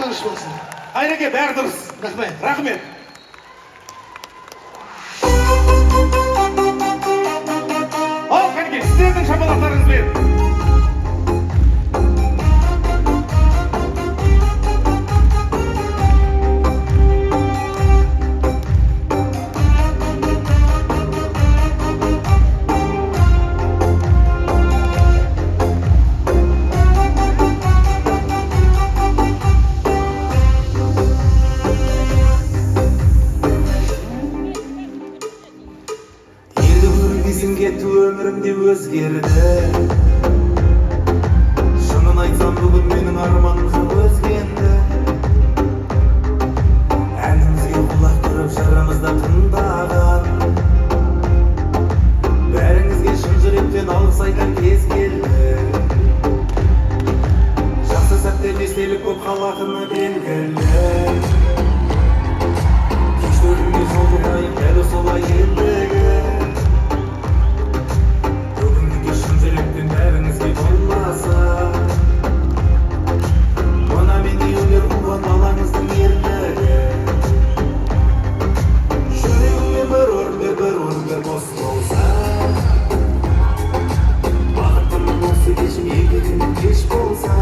тыныш болсын. Айреке, бәрі дұрыс. Рахмет. Рахмет. Ал, кәнекей, сіздердің шапалақтарыңызбен. Кетті өмірімде өзгерді. Шынын айтсам бүгін менің арманым жоқ өзгенді. Әнімізге құлақ түріп жырымызды тыңдаған, бәріңізге шын жүректен алғыс айтқан кез келді. Жақсы сәттер естелік көп қалақыны белгілі. Кештерімге жол бұрайын дәл солай ендігі. Бәріңізге болмаса, мына менде өнер қуған балаңыздың ерлігі. Жүрегіме бір орынбер бос болса, бақыттымын осы кешім егер кеш болса.